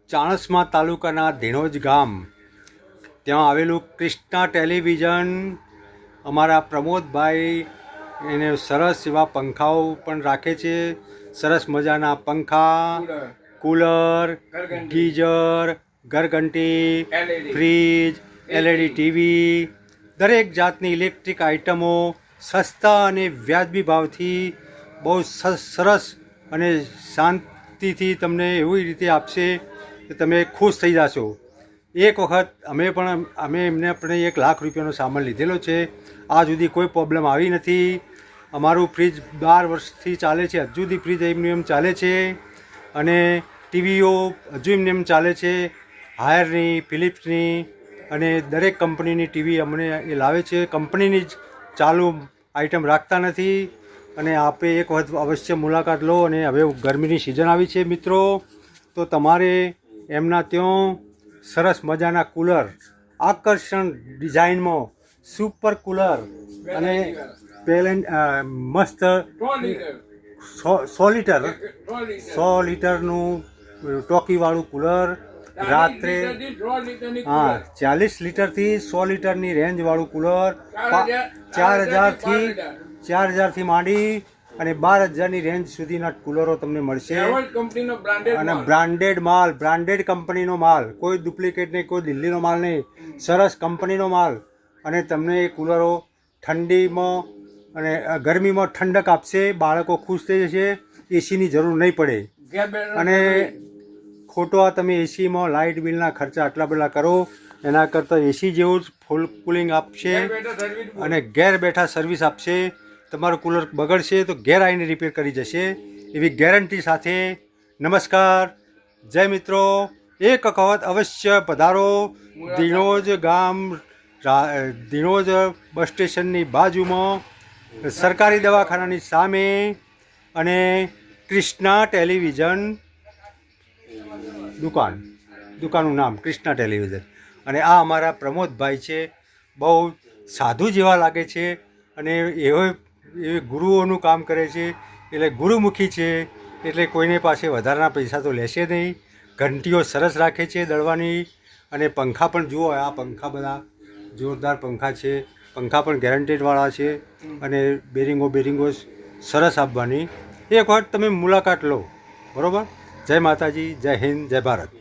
ચાણસ્મા તાલુકાના ધીણોજ ગામ ત્યાં આવેલું કૃષ્ણા ટેલિવિઝન અમારા પ્રમોદભાઈ એને સરસ એવા પંખાઓ પણ રાખે છે. સરસ મજાના પંખા, કૂલર, ગીઝર, ઘરઘંટી, ફ્રીજ, LED ટીવી, દરેક જાતની ઇલેક્ટ્રિક આઇટમો સસ્તા અને વ્યાજબી ભાવથી બહુ સરસ અને શાંતિથી તમને એવી રીતે આપશે કે તમે ખુશ થઈ જશો. એક વખત અમે એમને આપણે 1 લાખ રૂપિયાનો સામાન લીધેલો છે. આજ સુધી કોઈ પ્રોબ્લેમ આવી નથી. અમારું ફ્રીજ 12 વર્ષથી ચાલે છે. હજુ સુધી ફ્રીજ એમને એમ ચાલે છે અને ટીવીઓ હજુ એમને એમ ચાલે છે. હાયરની, ફિલિપ્સની અને દરેક કંપનીની ટીવી અમને એ લાવે છે. કંપનીની જ ચાલુ આઇટમ રાખતા નથી. અને આપે એક વખત અવશ્ય મુલાકાત લો. અને હવે ગરમીની સિઝન આવી છે મિત્રો, તો તમારે એમના ત્યાં સરસ મજાના કૂલર, આકર્ષણ ડિઝાઇનમાં સુપર કૂલર અને મસ્ત 100 લીટરનું ટોકીવાળું કૂલર, રાત્રે 40 લીટરથી 100 લીટરની રેન્જવાળું કૂલર 4000થી માંડી અને 12000ની રેન્જ સુધીના કૂલરો તમને મળશે. અને બ્રાન્ડેડ માલ, બ્રાન્ડેડ કંપનીનો માલ, કોઈ ડુપ્લિકેટ નહીં, કોઈ દિલ્હીનો માલ નહીં, સરસ કંપનીનો માલ. અને તમને એ કૂલરો ઠંડીમાં અને ગરમીમાં ઠંડક આપશે. બાળકો ખુશ થઈ જશે. એસીની જરૂર નહીં પડે. અને ખોટો આ તમે એસીમાં લાઇટ બિલના ખર્ચા આટલા બધા કરો એના કરતાં એસી જેવું જ ફૂલ કુલિંગ આપશે અને ઘેર બેઠા સર્વિસ આપશે. તમારું કૂલર બગડશે તો ઘેર આવીને રિપેર કરી જશે એવી ગેરંટી સાથે. નમસ્કાર, જય મિત્રો. એક વખત અવશ્ય પધારો. ધીણોજ ગામ, ધીણોજ બસ સ્ટેશનની બાજુમાં, સરકારી દવાખાનાની સામે, અને કૃષ્ણા ટેલિવિઝન દુકાનનું નામ કૃષ્ણા ટેલિવિઝન. અને આ અમારા પ્રમોદભાઈ છે. બહુ સાધુ જેવા લાગે છે અને એ ગુરુઓનું કામ કરે છે. એટલે ગુરુમુખી છે. એટલે કોઈને પાસે વધારાના પૈસા તો લેશે નહીં. ઘંટીઓ સરસ રાખે છે દળવાની. અને પંખા પણ જુઓ, આ પંખા બધા જોરદાર પંખા છે. પંખા પણ ગેરંટેડવાળા છે અને બેરિંગો સરસ આપવાની. એક વખત તમે મુલાકાત લો. બરાબર. જય માતાજી, જય હિન્દ, જય ભારત.